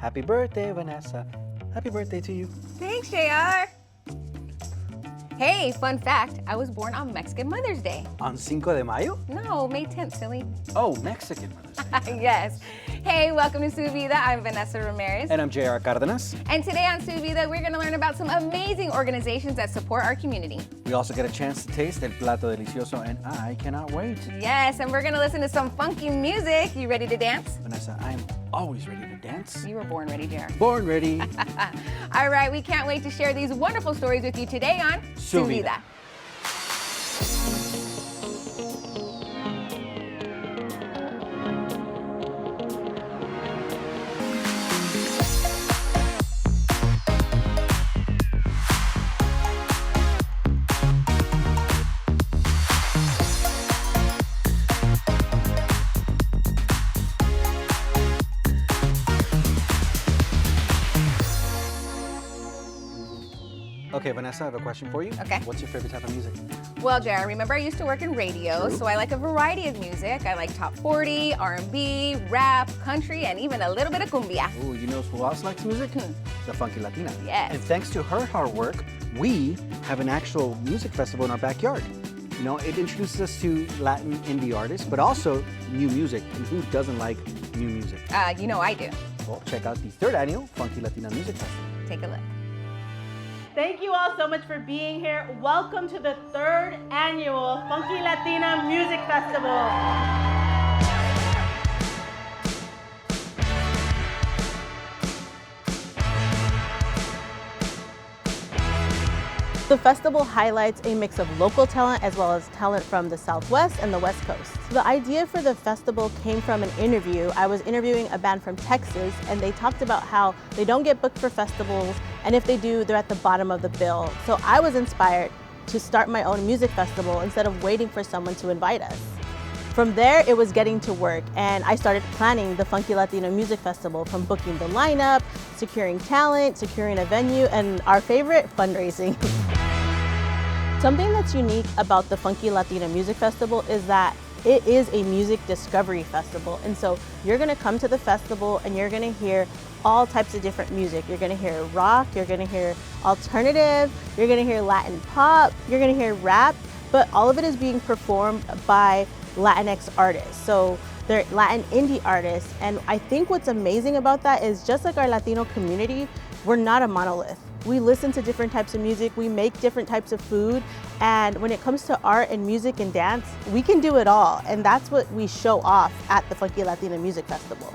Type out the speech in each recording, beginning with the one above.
Happy birthday, Vanessa. Happy birthday to you. Thanks, JR. Hey, fun fact, I was born on Mexican Mother's Day. On Cinco de Mayo? No, May 10th, silly. Oh, Mexican Mother's Day. Yes. Hey, welcome to Su Vida. I'm Vanessa Ramirez. And I'm JR Cardenas. And today on Su Vida, we're going to learn about some amazing organizations that support our community. We also get a chance to taste el plato delicioso, and I cannot wait. Yes, and we're going to listen to some funky music. You ready to dance? Vanessa, I'm always ready to dance. You were born ready, JR. Born ready. All right, we can't wait to share these wonderful stories with you today on Su Vida. Okay, Vanessa, I have a question for you. Okay. What's your favorite type of music? Well, JR, remember I used to work in radio, True. so I like a variety of music. I like top 40, R&B, rap, country, and even a little bit of cumbia. Ooh, you know who else likes music? The Funky Latina. Yes. And thanks to her hard work, we have an actual music festival in our backyard. You know, it introduces us to Latin indie artists, but also new music. And who doesn't like new music? You know I do. Well, check out the 3rd annual Funky Latina Music Festival. Take a look. Thank you all so much for being here. Welcome to the 3rd annual Funky Latina Music Festival. The festival highlights a mix of local talent as well as talent from the Southwest and the West Coast. The idea for the festival came from an interview. I was interviewing a band from Texas, and they talked about how they don't get booked for festivals, and if they do, they're at the bottom of the bill. So I was inspired to start my own music festival instead of waiting for someone to invite us. From there, it was getting to work, and I started planning the Funky Latino Music Festival, from booking the lineup, securing talent, securing a venue, and our favorite, fundraising. Something that's unique about the Funky Latino Music Festival is that it is a music discovery festival. And so you're gonna come to the festival and you're gonna hear all types of different music. You're gonna hear rock, you're gonna hear alternative, you're gonna hear Latin pop, you're gonna hear rap, but all of it is being performed by Latinx artists. So they're Latin indie artists. And I think what's amazing about that is, just like our Latino community, we're not a monolith. We listen to different types of music, we make different types of food, and when it comes to art and music and dance, we can do it all, and that's what we show off at the Funky Latina Music Festival.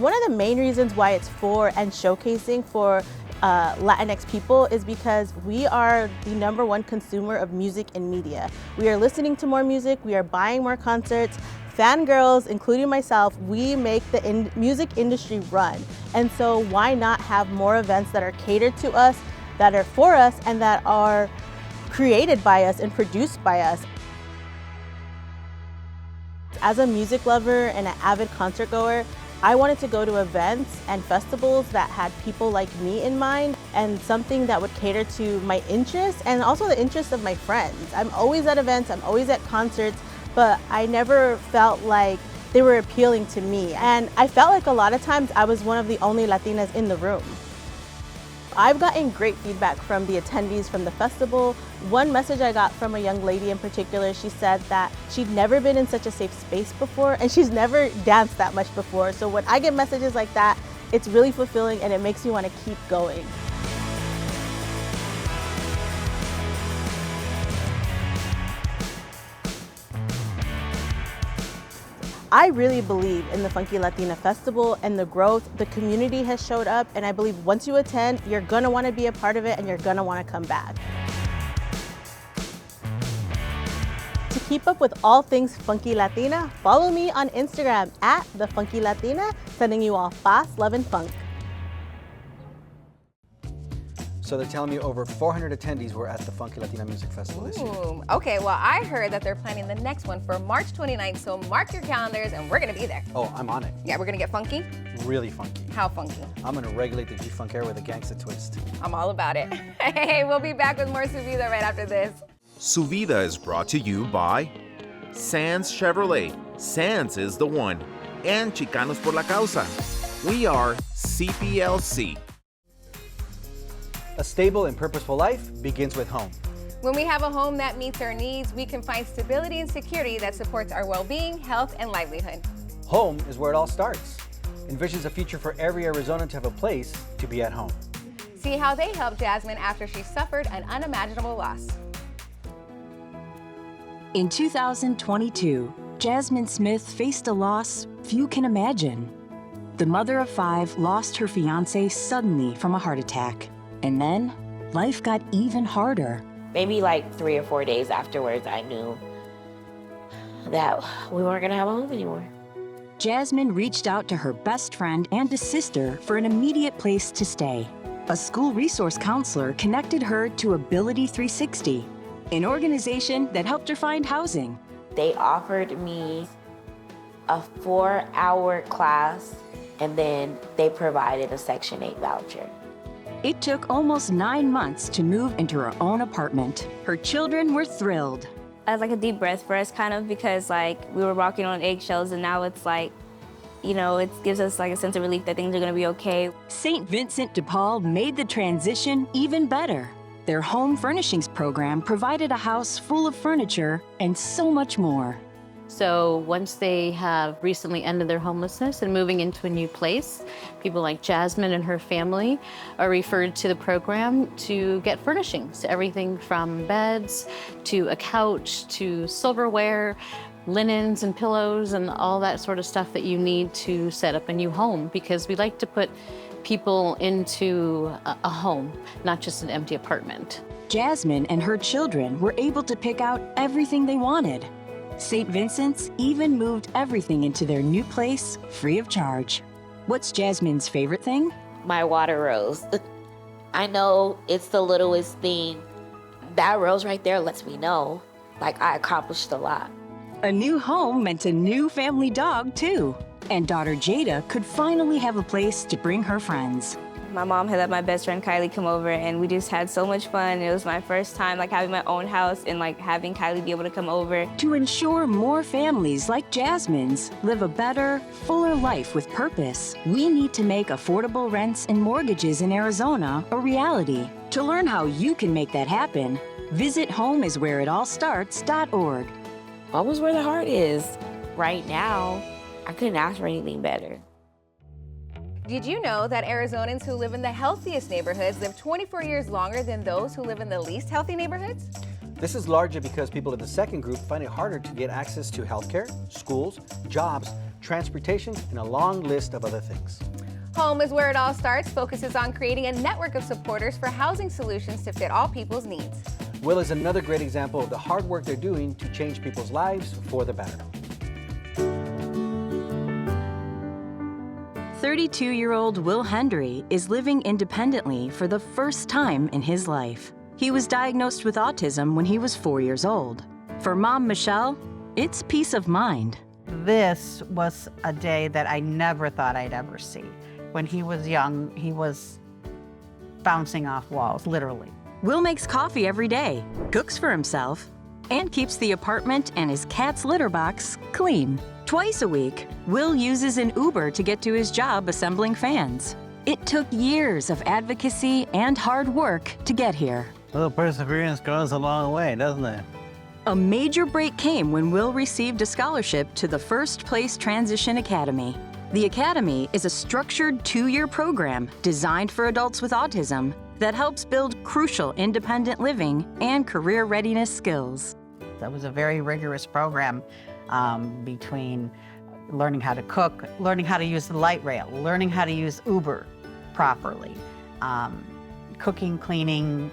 One of the main reasons why it's for and showcasing for Latinx people is because we are the #1 consumer of music and media. We are listening to more music, we are buying more concerts. Fangirls, including myself, we make the music industry run. And so why not have more events that are catered to us, that are for us, and that are created by us and produced by us. As a music lover and an avid concert goer, I wanted to go to events and festivals that had people like me in mind, and something that would cater to my interests and also the interests of my friends. I'm always at events, I'm always at concerts, but I never felt like they were appealing to me. And I felt like a lot of times I was one of the only Latinas in the room. I've gotten great feedback from the attendees from the festival. One message I got from a young lady in particular, she said that she'd never been in such a safe space before, and she's never danced that much before. So when I get messages like that, it's really fulfilling and it makes me want to keep going. I really believe in the Funky Latina Festival and the growth. The community has showed up, and I believe once you attend, you're gonna wanna be a part of it and you're gonna wanna come back. To keep up with all things Funky Latina, follow me on Instagram at The Funky Latina, sending you all paz, love, and funk. So they're telling me over 400 attendees were at the Funky Latina Music Festival this year. Ooh, okay, well, I heard that they're planning the next one for March 29th, so mark your calendars and we're gonna be there. Oh, I'm on it. Yeah, we're gonna get funky. Really funky. How funky? I'm gonna regulate the G-Funk air with a gangsta twist. I'm all about it. Hey, we'll be back with more Su Vida right after this. Su Vida is brought to you by Sands Chevrolet. Sands is the one. and Chicanos por la Causa. We are CPLC. A stable and purposeful life begins with home. When we have a home that meets our needs, we can find stability and security that supports our well-being, health, and livelihood. Home is where it all starts. Envisions a future for every Arizonan to have a place to be at home. See how they helped Jasmine after she suffered an unimaginable loss. In 2022, Jasmine Smith faced a loss few can imagine. The mother of 5 lost her fiancé suddenly from a heart attack. And then, life got even harder. Maybe like 3 or 4 days afterwards, I knew that we weren't gonna have a home anymore. Jasmine reached out to her best friend and a sister for an immediate place to stay. A school resource counselor connected her to Ability 360, an organization that helped her find housing. They offered me a 4-hour class, and then they provided a Section 8 voucher. It took almost 9 months to move into her own apartment. Her children were thrilled. As like a deep breath for us, kind of, because like we were walking on eggshells, and now it's like, you know, it gives us like a sense of relief that things are gonna be okay. St. Vincent de Paul made the transition even better. Their home furnishings program provided a house full of furniture and so much more. So once they have recently ended their homelessness and moving into a new place, people like Jasmine and her family are referred to the program to get furnishings, everything from beds to a couch to silverware, linens and pillows and all that sort of stuff that you need to set up a new home, because we like to put people into a home, not just an empty apartment. Jasmine and her children were able to pick out everything they wanted. St. Vincent's even moved everything into their new place free of charge. What's Jasmine's favorite thing? My water rose. I know it's the littlest thing. That rose right there lets me know, like, I accomplished a lot. A new home meant a new family dog, too. And daughter Jada could finally have a place to bring her friends. My mom had let my best friend Kylie come over, and we just had so much fun. It was my first time like having my own house and like having Kylie be able to come over. To ensure more families like Jasmine's live a better, fuller life with purpose, we need to make affordable rents and mortgages in Arizona a reality. To learn how you can make that happen, visit homeiswhereitallstarts.org. Home is where the heart is. Right now, I couldn't ask for anything better. Did you know that Arizonans who live in the healthiest neighborhoods live 24 years longer than those who live in the least healthy neighborhoods? This is largely because people in the second group find it harder to get access to healthcare, schools, jobs, transportation, and a long list of other things. Home is Where It All Starts focuses on creating a network of supporters for housing solutions to fit all people's needs. Will is another great example of the hard work they're doing to change people's lives for the better. 32-year-old Will Hendry is living independently for the first time in his life. He was diagnosed with autism when he was 4 years old. For Mom Michelle, it's peace of mind. This was a day that I never thought I'd ever see. When he was young, he was bouncing off walls, literally. Will makes coffee every day, cooks for himself, and keeps the apartment and his cat's litter box clean. Twice a week, Will uses an Uber to get to his job assembling fans. It took years of advocacy and hard work to get here. A little perseverance goes a long way, doesn't it? A major break came when Will received a scholarship to the First Place Transition Academy. The Academy is a structured 2-year program designed for adults with autism that helps build crucial independent living and career readiness skills. That was a very rigorous program between learning how to cook, learning how to use the light rail, learning how to use Uber properly, cooking, cleaning,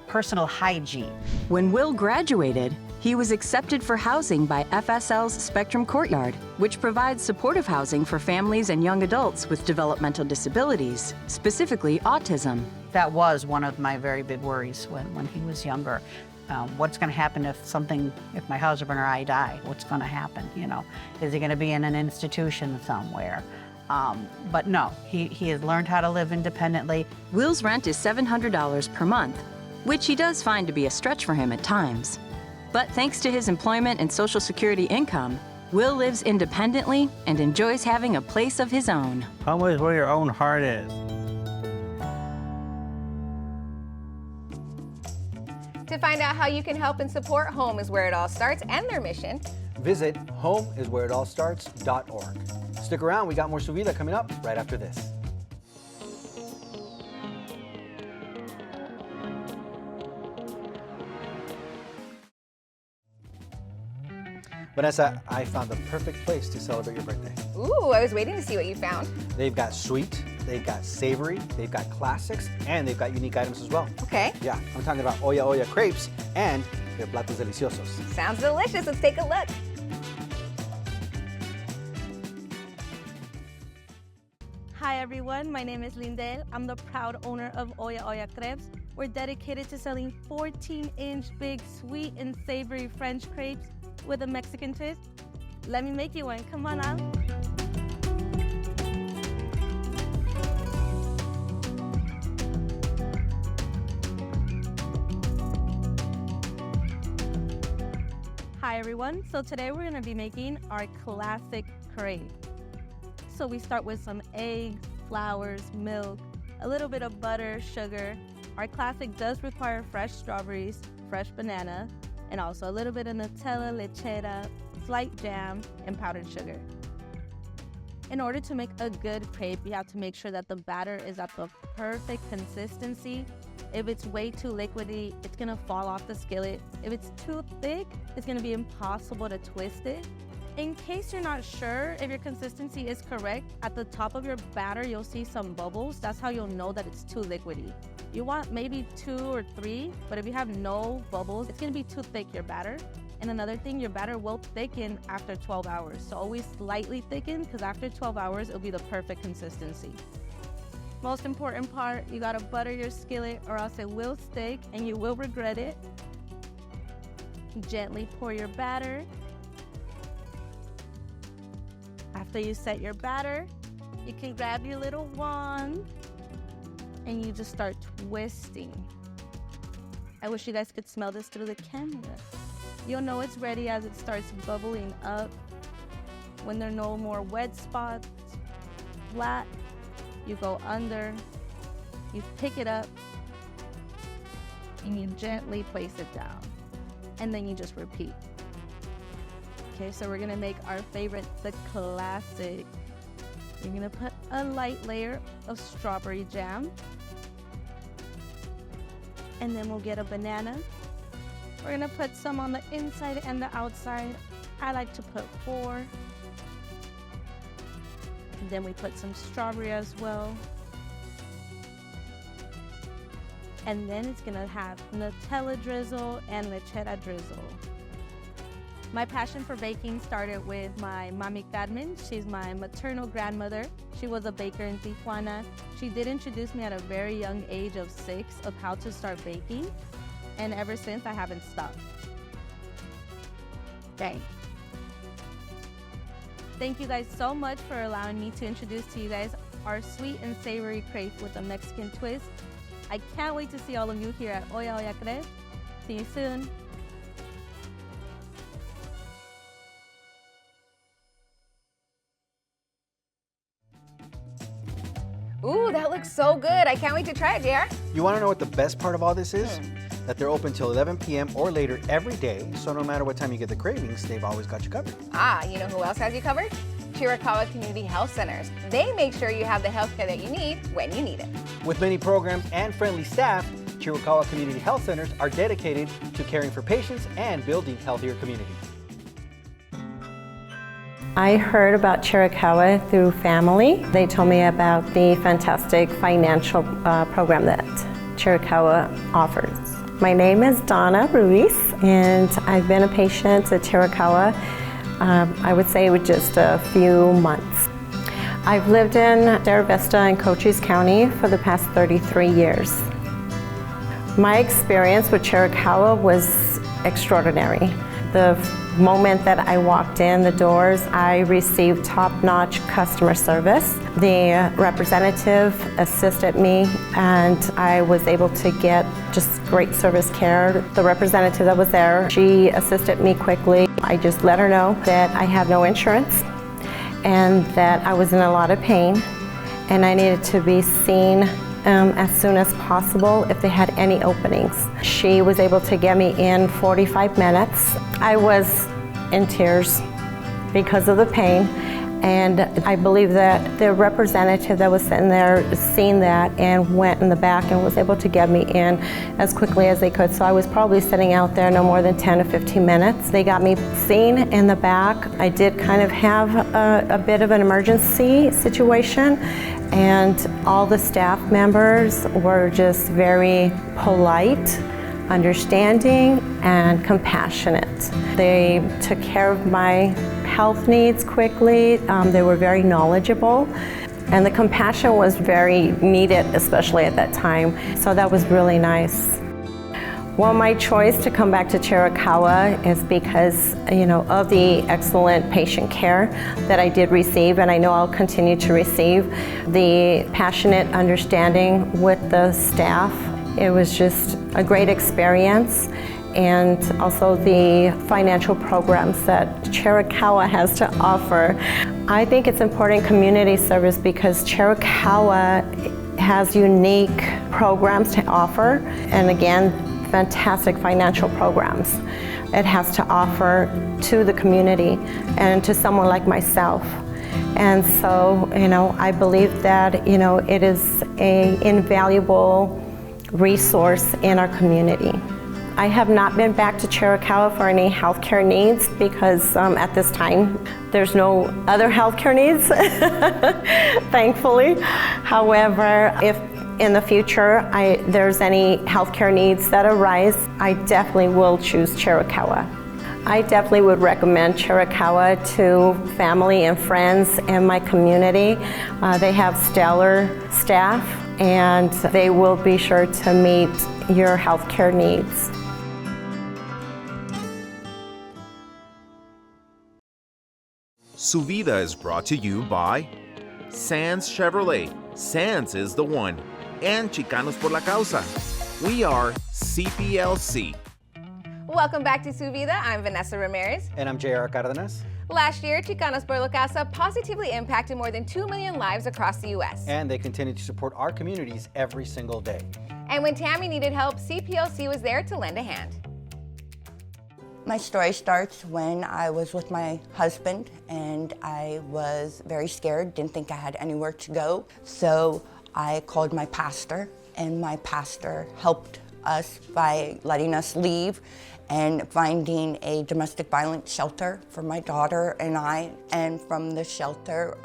personal hygiene. When Will graduated, he was accepted for housing by FSL's Spectrum Courtyard, which provides supportive housing for families and young adults with developmental disabilities, specifically autism. That was one of my very big worries when he was younger. What's going to happen if my husband or I die? What's going to happen, you know? Is he going to be in an institution somewhere? But no, he has learned how to live independently. Will's rent is $700 per month, which he does find to be a stretch for him at times. But thanks to his employment and Social Security income, Will lives independently and enjoys having a place of his own. Home is where your own heart is. To find out how you can help and support Home is Where It All Starts and their mission, visit homeiswhereitallstarts.org. Stick around, we got more Su Vida coming up right after this. Vanessa, I found the perfect place to celebrate your birthday. ooh, I was waiting to see what you found. They've got sweet, they've got savory, they've got classics, and they've got unique items as well. Okay. Yeah, I'm talking about olla crepes and their platos deliciosos. Sounds delicious. Let's take a look. Hi everyone, my name is Lindell. I'm the proud owner of Olla Crepes. We're dedicated to selling 14-inch big sweet and savory French crepes with a Mexican twist. Let me make you one. Come on out. Hi everyone, so today we're going to be making our classic crepe. So we start with some eggs, flowers, milk, a little bit of butter, sugar. Our classic does require fresh strawberries, fresh banana, and also a little bit of Nutella, lechera, slight jam, and powdered sugar. In order to make a good crepe, you have to make sure that the batter is at the perfect consistency. If it's way too liquidy, it's gonna fall off the skillet. If it's too thick, it's gonna be impossible to twist it. In case you're not sure if your consistency is correct, at the top of your batter, you'll see some bubbles. That's how you'll know that it's too liquidy. You want maybe 2 or 3, but if you have no bubbles, it's gonna be too thick, your batter. And another thing, your batter will thicken after 12 hours. So always slightly thicken, because after 12 hours, it'll be the perfect consistency. Most important part, you gotta butter your skillet or else it will stick and you will regret it. Gently pour your batter. After you set your batter, you can grab your little wand and you just start twisting. I wish you guys could smell this through the camera. You'll know it's ready as it starts bubbling up. When there are no more wet spots, flat, you go under, you pick it up, and you gently place it down. And then you just repeat. Okay, so we're gonna make our favorite, the classic. You're gonna put a light layer of strawberry jam. And then we'll get a banana. We're gonna put some on the inside and the outside. I like to put 4. And then we put some strawberry as well. And then it's gonna have Nutella drizzle and lechera drizzle. My passion for baking started with my Mami Carmen. She's my maternal grandmother. She was a baker in Tijuana. She did introduce me at a very young age of 6 of how to start baking. And ever since, I haven't stopped. Dang. Thank you guys so much for allowing me to introduce to you guys our sweet and savory crepe with a Mexican twist. I can't wait to see all of you here at Olla Crepes. See you soon. Ooh, that looks so good. I can't wait to try it, JR. You want to know what the best part of all this is? That they're open till 11 p.m. or later every day, so no matter what time you get the cravings, they've always got you covered. Ah, you know who else has you covered? Chiricahua Community Health Centers. They make sure you have the healthcare that you need when you need it. With many programs and friendly staff, Chiricahua Community Health Centers are dedicated to caring for patients and building healthier communities. I heard about Chiricahua through family. They told me about the fantastic financial program that Chiricahua offers. My name is Donna Ruiz, and I've been a patient at Chiricahua, I would say with just a few months. I've lived in Sierra Vista and Cochise County for the past 33 years. My experience with Chiricahua was extraordinary. The moment that I walked in the doors, I received top-notch customer service. The representative assisted me and I was able to get just great service care. The representative that was there, she assisted me quickly. I just let her know that I have no insurance and that I was in a lot of pain and I needed to be seen as soon as possible if they had any openings. She was able to get me in 45 minutes. I was in tears because of the pain, and I believe that the representative that was sitting there seen that and went in the back and was able to get me in as quickly as they could. So I was probably sitting out there no more than 10 to 15 minutes. They got me seen in the back. I did kind of have a bit of an emergency situation, and all the staff members were just very polite, understanding, and compassionate. They took care of my health needs quickly. They were very knowledgeable, and the compassion was very needed, especially at that time. So that was really nice. Well, my choice to come back to Chiricahua is because, of the excellent patient care that I did receive, and I know I'll continue to receive. The passionate understanding with the staff. It was just a great experience, and also the financial programs that Chiricahua has to offer. I think it's important community service because Chiricahua has unique programs to offer, and again, fantastic financial programs it has to offer to the community and to someone like myself. And so, I believe that, it is an invaluable resource in our community. I have not been back to Chiricahua for any healthcare needs because at this time there's no other healthcare needs, thankfully. However, if in the future there's any healthcare needs that arise, I definitely will choose Chiricahua. I definitely would recommend Chiricahua to family and friends in my community. They have stellar staff and they will be sure to meet your healthcare needs. Su Vida is brought to you by Sands Chevrolet. Sands is the one. And Chicanos por la Causa. We are CPLC. Welcome back to Su Vida. I'm Vanessa Ramirez. And I'm J.R. Cardenas. Last year, Chicanos por la Casa positively impacted more than 2 million lives across the U.S. And they continue to support our communities every single day. And when Tammy needed help, CPLC was there to lend a hand. My story starts when I was with my husband and I was very scared, didn't think I had anywhere to go. So I called my pastor, and my pastor helped us by letting us leave and finding a domestic violence shelter for my daughter and I. And from the shelter,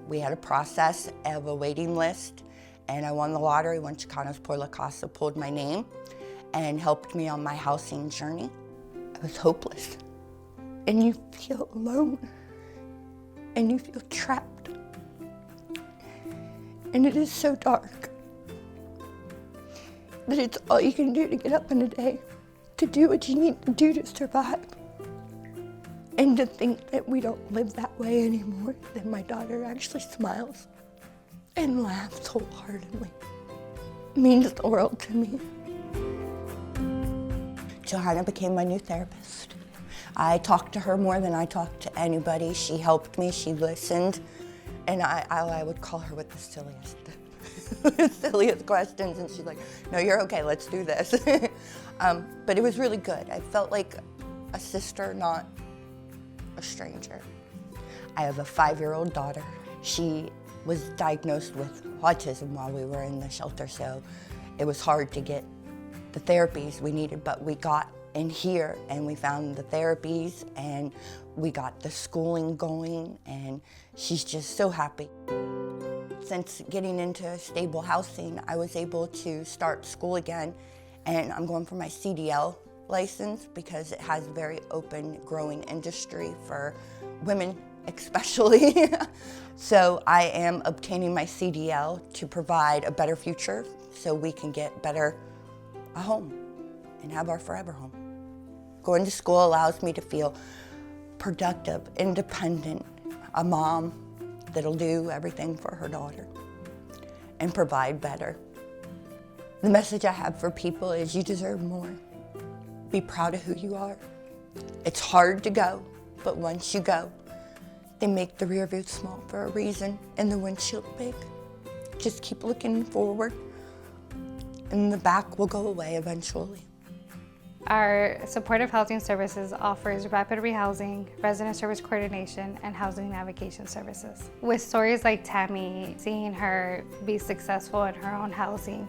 we had a process of a waiting list, and I won the lottery when Chicanos por la Casa pulled my name and helped me on my housing journey. I was hopeless, and you feel alone, and you feel trapped, and it is so dark that it's all you can do to get up in a day, to do what you need to do to survive, and to think that we don't live that way anymore, that my daughter actually smiles and laughs wholeheartedly. It means the world to me. Johanna became my new therapist. I talked to her more than I talked to anybody. She helped me, she listened, and I would call her with the silliest questions, and she's like, no, you're okay, let's do this. But it was really good. I felt like a sister, not a stranger. I have a 5-year-old daughter. She was diagnosed with autism while we were in the shelter, so it was hard to get the therapies we needed, but we got in here and we found the therapies and we got the schooling going, and she's just so happy. Since getting into stable housing, I was able to start school again, and I'm going for my CDL license because it has a very open, growing industry for women especially. So I am obtaining my CDL to provide a better future so we can get a home and have our forever home. Going to school allows me to feel productive, independent, a mom that'll do everything for her daughter and provide better. The message I have for people is you deserve more. Be proud of who you are. It's hard to go, but once you go, they make the rear view small for a reason and the windshield big. Just keep looking forward and the back will go away eventually. Our supportive housing services offers rapid rehousing, resident service coordination, and housing navigation services. With stories like Tammy, seeing her be successful in her own housing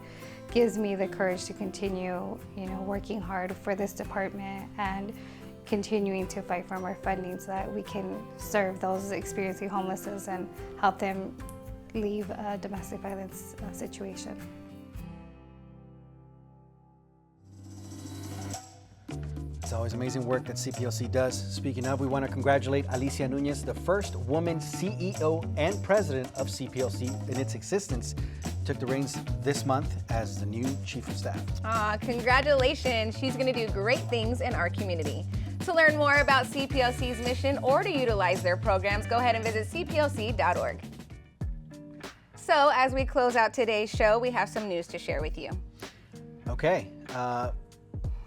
gives me the courage to continue, working hard for this department and continuing to fight for more funding so that we can serve those experiencing homelessness and help them leave a domestic violence situation. It's always amazing work that CPLC does. Speaking of, we want to congratulate Alicia Nunez, the first woman CEO and president of CPLC in its existence. Took the reins this month as the new chief of staff. Congratulations. She's going to do great things in our community. To learn more about CPLC's mission or to utilize their programs, go ahead and visit cplc.org. So as we close out today's show, we have some news to share with you. Okay.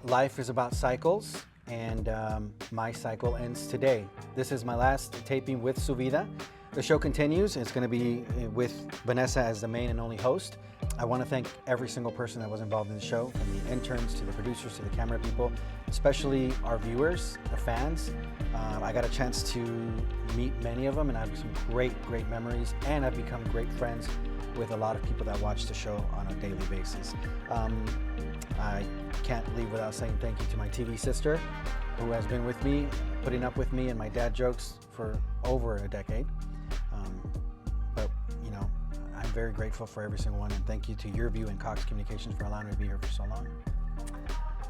Life is about cycles, and my cycle ends today. This is my last taping with Su Vida. The show continues. It's going to be with Vanessa as the main and only host. I want to thank every single person that was involved in the show, from the interns to the producers to the camera people, especially our viewers, the fans. I got a chance to meet many of them, and I have some great memories, and I've become great friends with a lot of people that watch the show on a daily basis. I can't leave without saying thank you to my TV sister, who has been with me, putting up with me and my dad jokes for over a decade. But I'm very grateful for every single one, and thank you to Yurview and Cox Communications for allowing me to be here for so long.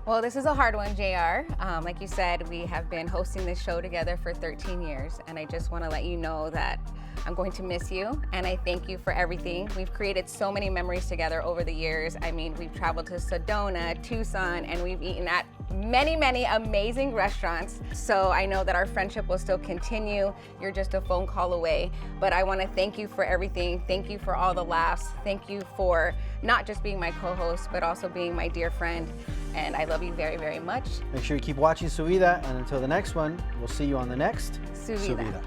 Well, this is a hard one, JR. Like you said, we have been hosting this show together for 13 years, and I just want to let you know that I'm going to miss you, and I thank you for everything. We've created so many memories together over the years. I mean, we've traveled to Sedona, Tucson, and we've eaten at many amazing restaurants. So I know that our friendship will still continue. You're just a phone call away. But I want to thank you for everything. Thank you for all the laughs. Thank you for not just being my co-host, but also being my dear friend. And I love you very much. Make sure you keep watching Su Vida, and until the next one, we'll see you on the next Su Vida.